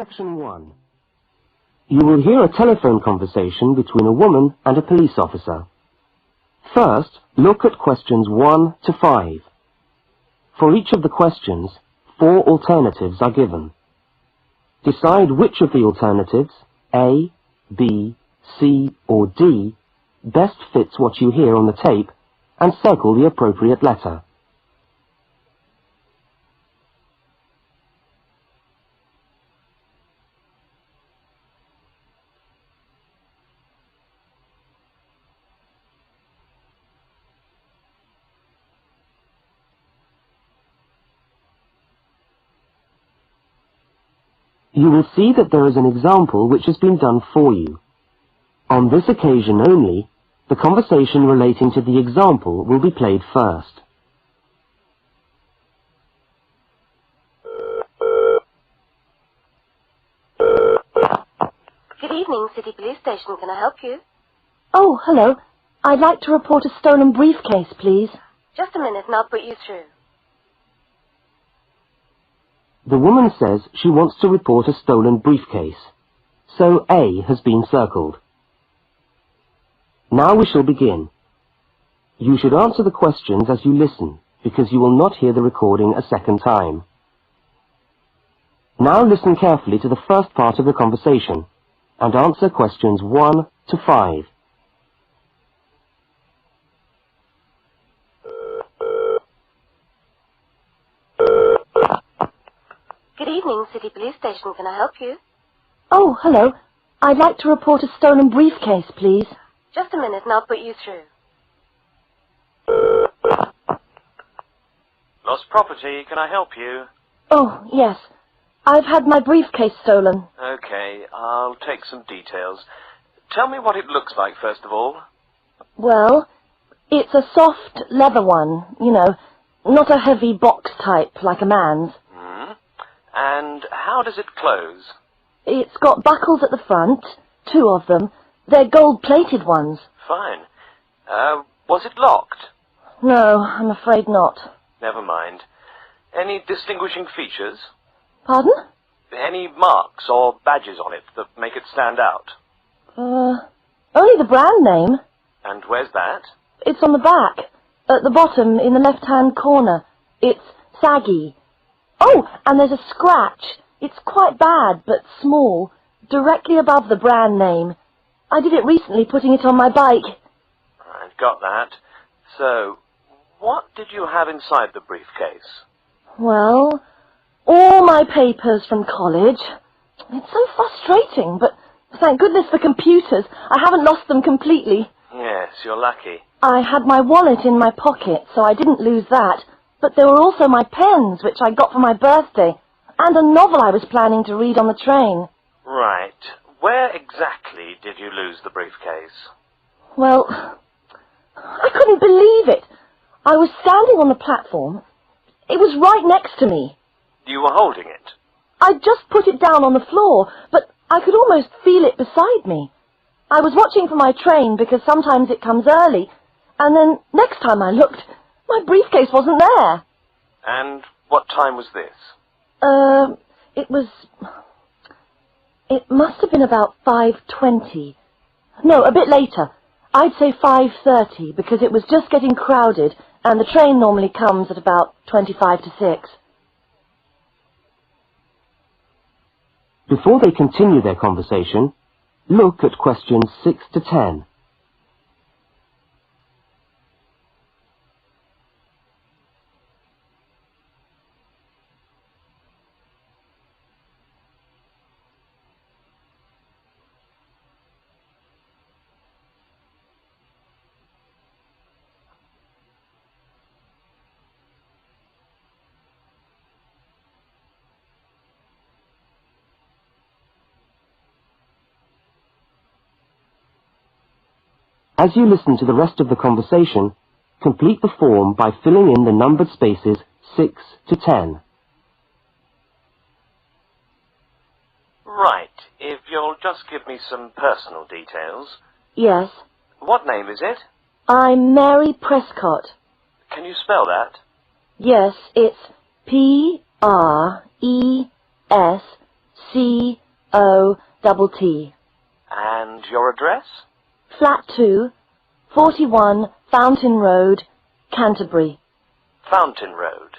Section 1. You will hear a telephone conversation between a woman and a police officer. First, look at questions 1 to 5. For each of the questions, 4 alternatives are given. Decide which of the alternatives, A, B, C, or D, best fits what you hear on the tape and circle the appropriate letter. You will see that there is an example which has been done for you. On this occasion only, the conversation relating to the example will be played first. Good evening, City Police Station. Can I help you? Oh, hello. I'd like to report a stolen briefcase, please. Just a minute and I'll put you through. The woman says she wants to report a stolen briefcase, so A has been circled. Now we shall begin. You should answer the questions as you listen, because you will not hear the recording a second time. Now listen carefully to the first part of the conversation, and answer questions 1 to 5. Good evening, City Police Station. Can I help you? Oh, hello. I'd like to report a stolen briefcase, please. Just a minute and I'll put you through. Lost property, can I help you? Oh, yes. I've had my briefcase stolen. Okay, I'll take some details. Tell me what it looks like, first of all. Well, it's a soft leather one, you know, not a heavy box type like a man's. And how does it close? It's got buckles at the front, 2 of them. They're gold-plated ones. Fine. Was it locked? No, I'm afraid not. Never mind. Any distinguishing features? Pardon? Any marks or badges on it that make it stand out? Only the brand name. And where's that? It's on the back, at the bottom in the left-hand corner. It's saggy. Oh, and there's a scratch. It's quite bad, but small, directly above the brand name. I did it recently, putting it on my bike. I've got that. So, what did you have inside the briefcase? Well, all my papers from college. It's so frustrating, but thank goodness for computers. I haven't lost them completely. Yes, you're lucky. I had my wallet in my pocket, so I didn't lose that. But there were also my pens, which I got for my birthday, and a novel I was planning to read on the train. Right. Where exactly did you lose the briefcase? Well, I couldn't believe it. I was standing on the platform. It was right next to me. You were holding it? I'd just put it down on the floor, but I could almost feel it beside me. I was watching for my train because sometimes it comes early, and then next time I looked, my briefcase wasn't there. And what time was this? It must have been about 5:20. No, a bit later. I'd say 5:30, because it was just getting crowded, and the train normally comes at about 25 to 6. Before they continue their conversation, look at questions 6 to 10. As you listen to the rest of the conversation, complete the form by filling in the numbered spaces 6 to 10. Right. If you'll just give me some personal details. Yes. What name is it? I'm Mary Prescott. Can you spell that? Yes, it's C-O-T-T. And your address? Flat 2, 41 Fountain Road, Canterbury. Fountain Road.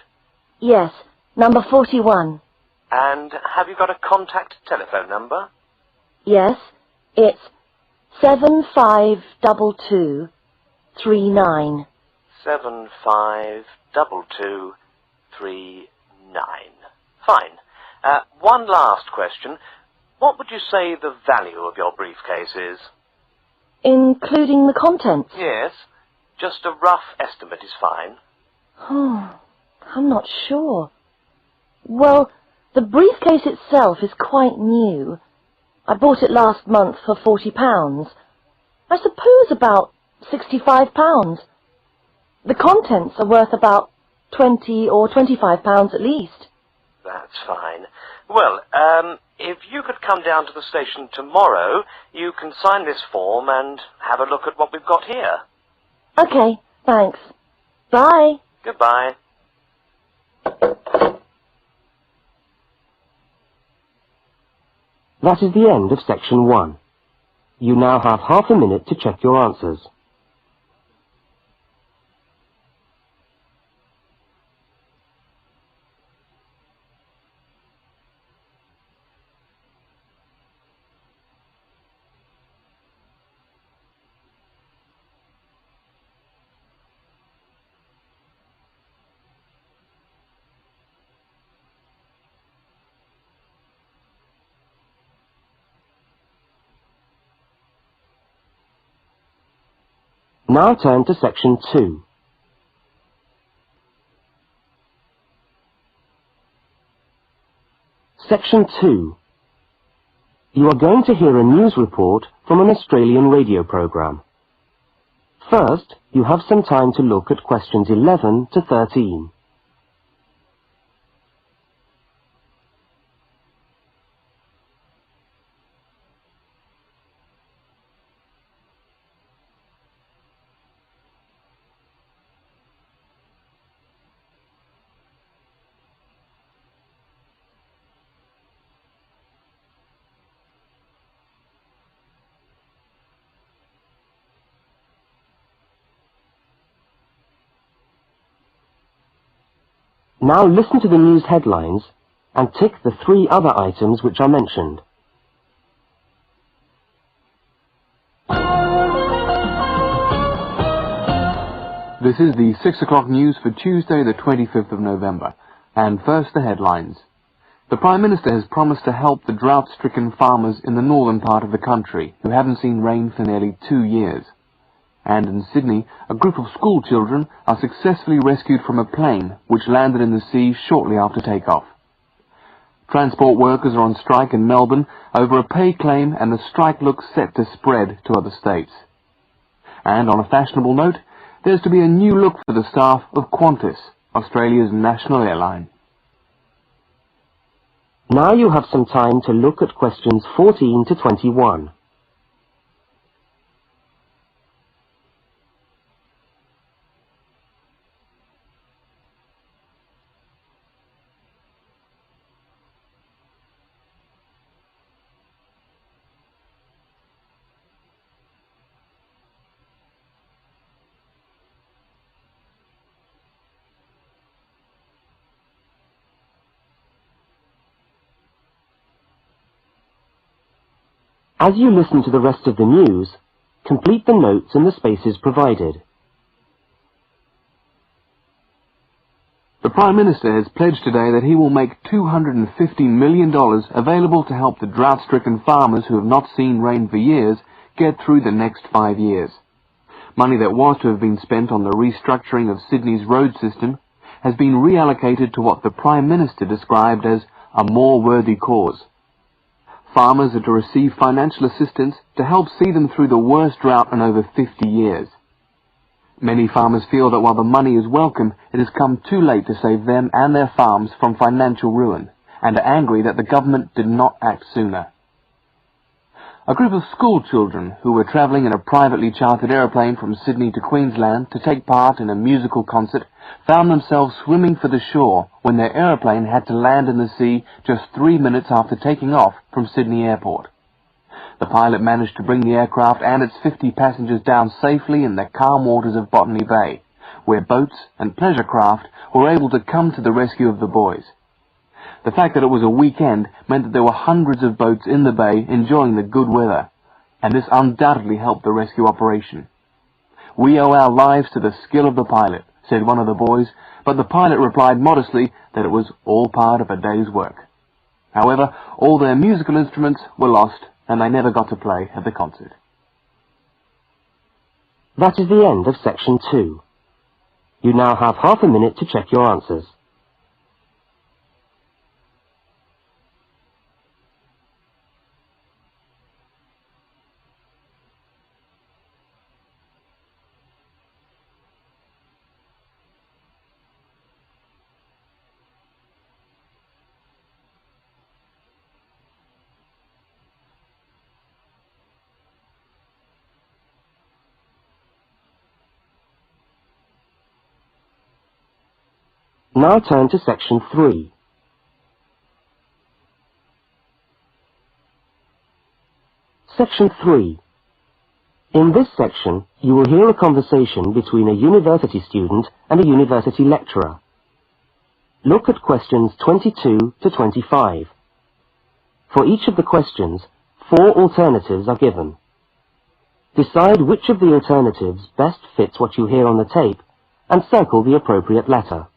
Yes, number 41. And have you got a contact telephone number? Yes, it's 752239. 752239. Fine. One last question. What would you say the value of your briefcase is? Including the contents? Yes. Just a rough estimate is fine. Oh, I'm not sure. Well, the briefcase itself is quite new. I bought it last month for £40. I suppose about £65. The contents are worth about £20 or £25 at least. That's fine. Well, if you could come down to the station tomorrow, you can sign this form and have a look at what we've got here. Okay, thanks. Bye. Goodbye. That is the end of section 1. You now have half a minute to check your answers. Now turn to section 2. Section 2. You are going to hear a news report from an Australian radio program. First, you have some time to look at questions 11 to 13. Now listen to the news headlines and tick the 3 other items which are mentioned. This is the 6 o'clock news for Tuesday the 25th of November. And first the headlines. The Prime Minister has promised to help the drought-stricken farmers in the northern part of the country who haven't seen rain for nearly 2 years. And in Sydney, a group of school children are successfully rescued from a plane which landed in the sea shortly after takeoff. Transport workers are on strike in Melbourne over a pay claim, and the strike looks set to spread to other states. And on a fashionable note, there's to be a new look for the staff of Qantas, Australia's national airline. Now you have some time to look at questions 14 to 21. As you listen to the rest of the news, complete the notes in the spaces provided. The Prime Minister has pledged today that he will make $250 million available to help the drought-stricken farmers who have not seen rain for years get through the next 5 years. Money that was to have been spent on the restructuring of Sydney's road system has been reallocated to what the Prime Minister described as a more worthy cause. Farmers are to receive financial assistance to help see them through the worst drought in over 50 years. Many farmers feel that while the money is welcome, it has come too late to save them and their farms from financial ruin, and are angry that the government did not act sooner. A group of school children who were travelling in a privately chartered aeroplane from Sydney to Queensland to take part in a musical concert found themselves swimming for the shore when their aeroplane had to land in the sea just 3 minutes after taking off from Sydney Airport. The pilot managed to bring the aircraft and its 50 passengers down safely in the calm waters of Botany Bay, where boats and pleasure craft were able to come to the rescue of the boys. The fact that it was a weekend meant that there were hundreds of boats in the bay enjoying the good weather, and this undoubtedly helped the rescue operation. "We owe our lives to the skill of the pilot," said one of the boys, but the pilot replied modestly that it was all part of a day's work. However, all their musical instruments were lost, and they never got to play at the concert. That is the end of section 2. You now have half a minute to check your answers. Now turn to section 3. Section 3. In this section, you will hear a conversation between a university student and a university lecturer. Look at questions 22 to 25. For each of the questions, 4 alternatives are given. Decide which of the alternatives best fits what you hear on the tape and circle the appropriate letter.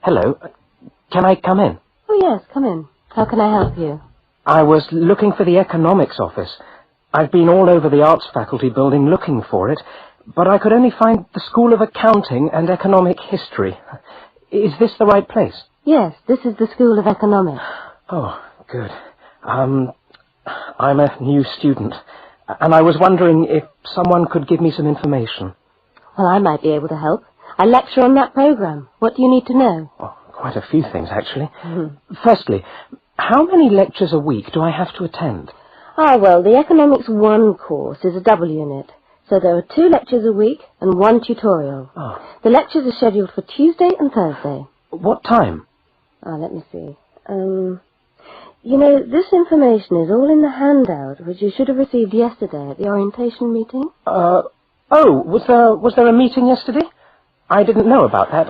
Hello. Can I come in? Oh, yes, come in. How can I help you? I was looking for the economics office. I've been all over the arts faculty building looking for it, but I could only find the School of Accounting and Economic History. Is this the right place? Yes, this is the School of Economics. Oh, good. I'm a new student, and I was wondering if someone could give me some information. Well, I might be able to help. I lecture on that program. What do you need to know? Oh, quite a few things, actually. Firstly, how many lectures a week do I have to attend? Ah, well, the Economics 1 course is a double unit. So there are 2 lectures a week and 1 tutorial. Oh. The lectures are scheduled for Tuesday and Thursday. What time? Let me see. You know, this information is all in the handout, which you should have received yesterday at the orientation meeting. Was there a meeting yesterday? I didn't know about that.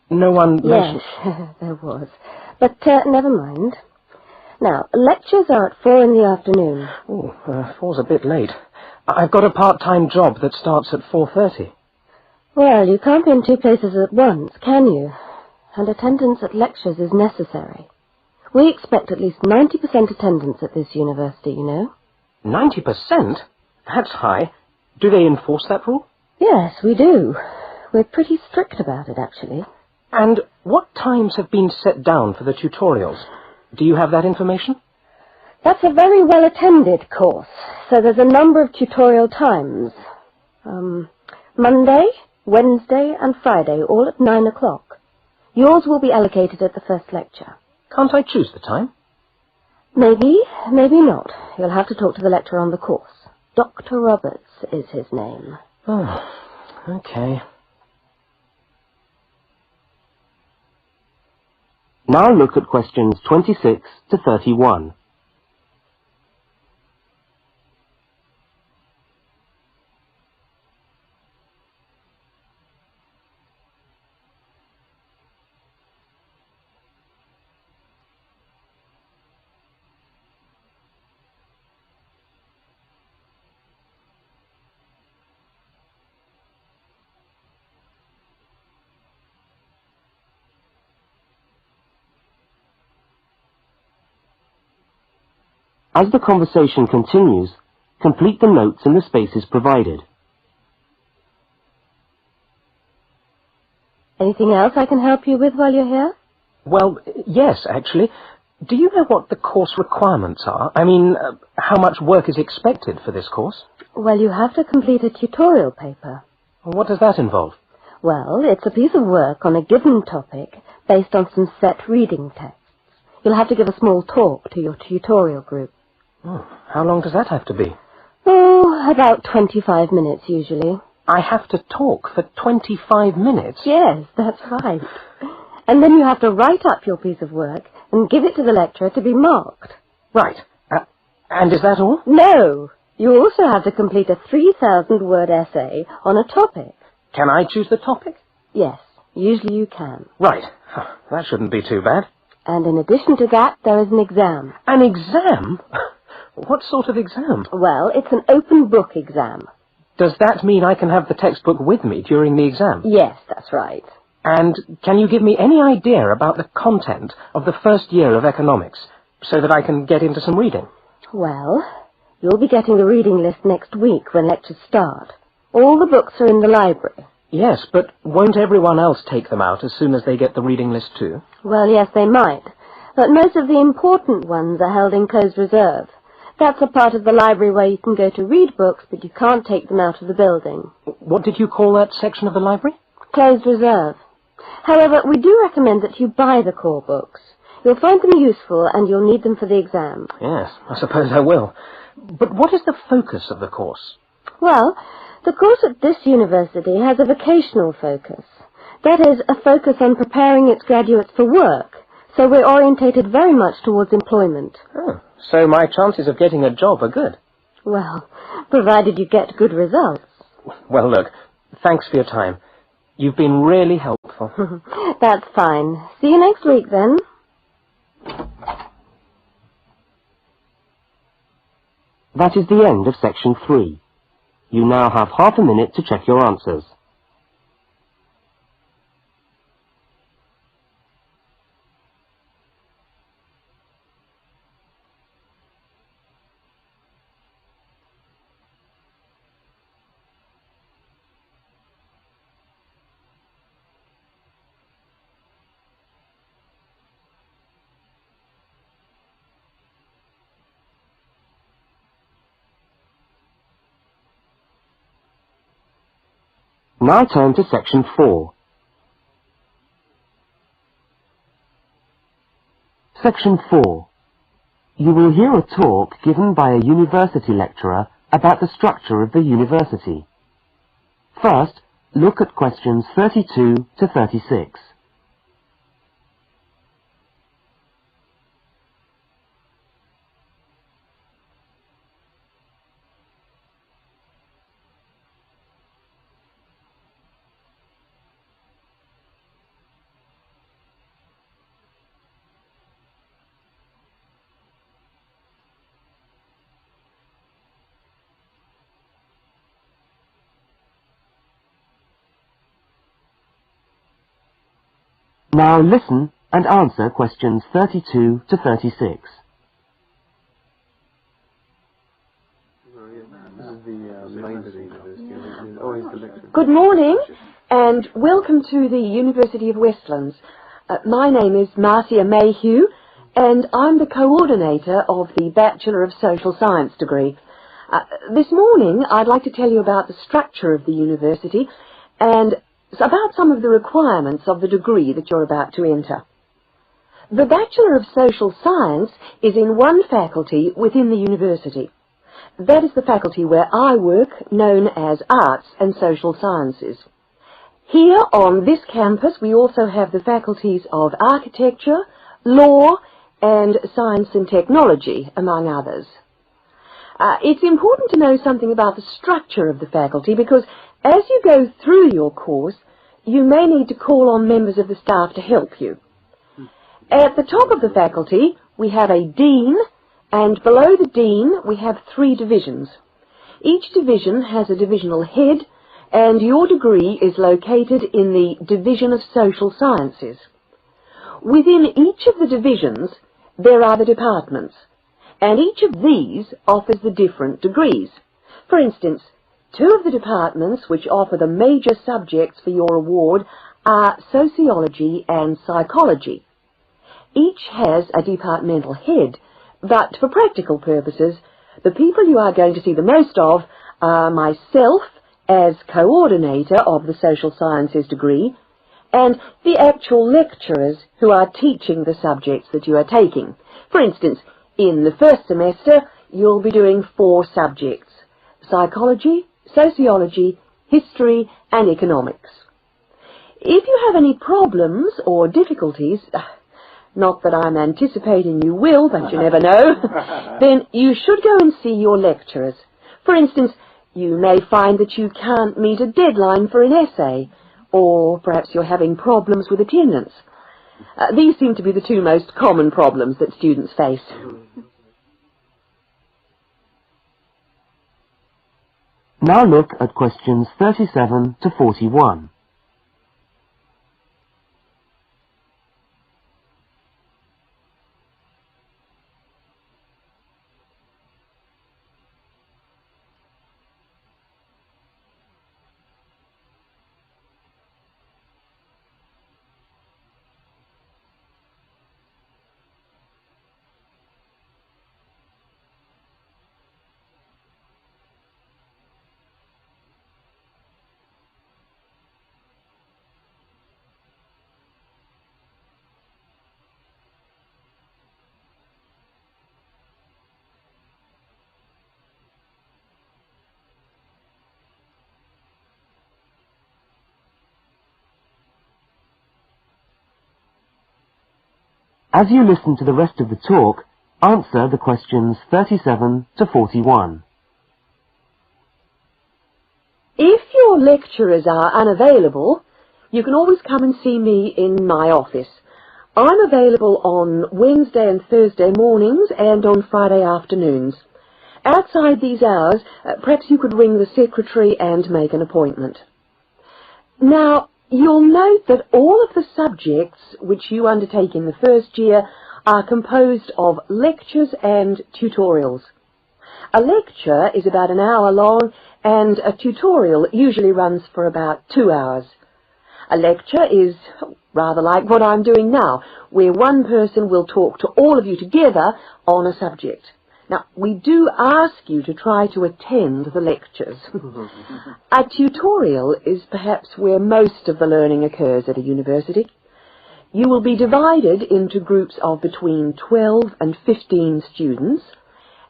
No one mentioned... Yes, there was. But never mind. Now, lectures are at 4 in the afternoon. Oh, 4's a bit late. I've got a part-time job that starts at 4:30. Well, you can't be in 2 places at once, can you? And attendance at lectures is necessary. We expect at least 90% attendance at this university, you know. 90%? That's high. Do they enforce that rule? Yes, we do. We're pretty strict about it, actually. And what times have been set down for the tutorials? Do you have that information? That's a very well-attended course, so there's a number of tutorial times. Monday, Wednesday, and Friday, all at 9 o'clock. Yours will be allocated at the first lecture. Can't I choose the time? Maybe, maybe not. You'll have to talk to the lecturer on the course. Dr. Roberts is his name. Oh, okay. Now look at questions 26 to 31. As the conversation continues, complete the notes in the spaces provided. Anything else I can help you with while you're here? Well, yes, actually. Do you know what the course requirements are? I mean, how much work is expected for this course? Well, you have to complete a tutorial paper. What does that involve? Well, it's a piece of work on a given topic based on some set reading texts. You'll have to give a small talk to your tutorial group. Oh, how long does that have to be? Oh, about 25 minutes usually. I have to talk for 25 minutes? Yes, that's right. And then you have to write up your piece of work and give it to the lecturer to be marked. Right. And is that all? No. You also have to complete a 3,000-word essay on a topic. Can I choose the topic? Yes, usually you can. Right. That shouldn't be too bad. And in addition to that, there is an exam. An exam? What sort of exam? Well, it's an open book exam. Does that mean I can have the textbook with me during the exam? Yes, that's right. And can you give me any idea about the content of the first year of economics, so that I can get into some reading? Well, you'll be getting the reading list next week when lectures start. All the books are in the library. Yes, but won't everyone else take them out as soon as they get the reading list too? Well, yes, they might. But most of the important ones are held in closed reserve. That's a part of the library where you can go to read books, but you can't take them out of the building. What did you call that section of the library? Closed reserve. However, we do recommend that you buy the core books. You'll find them useful and you'll need them for the exam. Yes, I suppose I will. But what is the focus of the course? Well, the course at this university has a vocational focus. That is, a focus on preparing its graduates for work. So we're orientated very much towards employment. Oh, so my chances of getting a job are good. Well, provided you get good results. Well, look, thanks for your time. You've been really helpful. That's fine. See you next week, then. That is the end of section 3. You now have half a minute to check your answers. Now turn to section 4. Section 4. You will hear a talk given by a university lecturer about the structure of the university. First, look at questions 32 to 36. Now listen and answer questions 32 to 36. Good morning, and welcome to the University of Westlands. My name is Marcia Mayhew, and I'm the coordinator of the Bachelor of Social Science degree. This morning, I'd like to tell you about the structure of the university and about some of the requirements of the degree that you're about to enter. The Bachelor of Social Science is in one faculty within the university. That is the faculty where I work, known as Arts and Social Sciences. Here on this campus we also have the faculties of Architecture, Law and Science and Technology, among others. It's important to know something about the structure of the faculty because as you go through your course, you may need to call on members of the staff to help you. At the top of the faculty, we have a dean, and below the dean, we have 3 divisions. Each division has a divisional head, and your degree is located in the Division of Social Sciences. Within each of the divisions, there are the departments, and each of these offers the different degrees. For instance, 2 of the departments which offer the major subjects for your award are sociology and psychology. Each has a departmental head, but for practical purposes, the people you are going to see the most of are myself as coordinator of the social sciences degree, and the actual lecturers who are teaching the subjects that you are taking. For instance, in the first semester, you'll be doing 4 subjects: psychology, sociology, history, and economics. If you have any problems or difficulties, not that I'm anticipating you will, but you never know, then you should go and see your lecturers. For instance, you may find that you can't meet a deadline for an essay, or perhaps you're having problems with attendance. These seem to be the 2 most common problems that students face. Now look at questions 37 to 41. As you listen to the rest of the talk, answer the questions 37 to 41. If your lecturers are unavailable, you can always come and see me in my office. I'm available on Wednesday and Thursday mornings and on Friday afternoons. Outside these hours, perhaps you could ring the secretary and make an appointment. Now, you'll note that all of the subjects which you undertake in the first year are composed of lectures and tutorials. A lecture is about an hour long, and a tutorial usually runs for about 2 hours. A lecture is rather like what I'm doing now, where one person will talk to all of you together on a subject. Now, we do ask you to try to attend the lectures. A tutorial is perhaps where most of the learning occurs at a university. You will be divided into groups of between 12 and 15 students,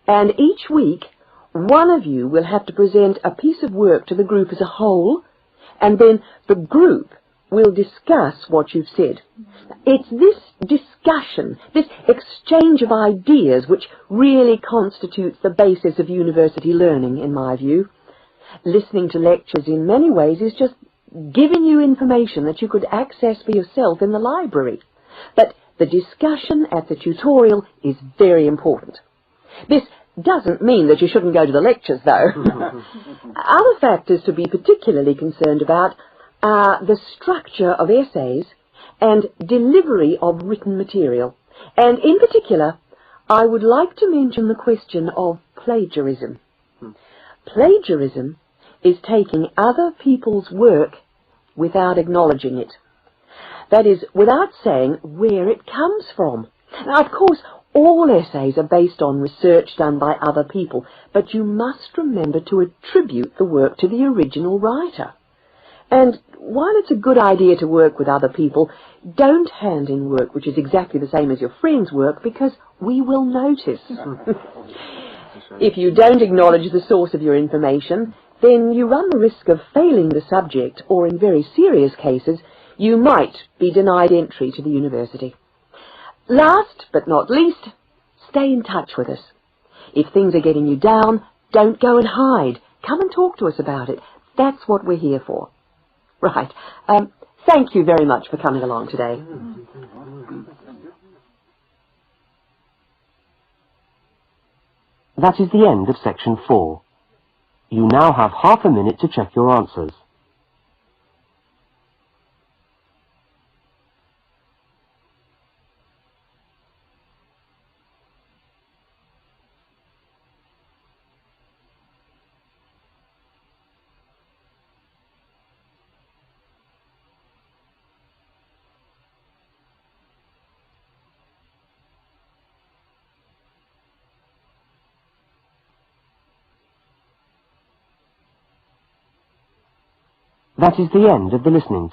and each week one of you will have to present a piece of work to the group as a whole, and then the group will discuss what you've said. It's this discussion, this exchange of ideas, which really constitutes the basis of university learning, in my view. Listening to lectures in many ways is just giving you information that you could access for yourself in the library. But the discussion at the tutorial is very important. This doesn't mean that you shouldn't go to the lectures, though. Other factors to be particularly concerned about are the structure of essays and delivery of written material. And in particular, I would like to mention the question of plagiarism. Plagiarism is taking other people's work without acknowledging it. That is, without saying where it comes from. Now, of course, all essays are based on research done by other people, but you must remember to attribute the work to the original writer. And while it's a good idea to work with other people, don't hand in work which is exactly the same as your friend's work, because we will notice. If you don't acknowledge the source of your information, then you run the risk of failing the subject, or in very serious cases, you might be denied entry to the university. Last but not least, stay in touch with us. If things are getting you down, don't go and hide. Come and talk to us about it. That's what we're here for. Right. Thank you very much for coming along today. That is the end of section 4. You now have half a minute to check your answers. That is the end of the listening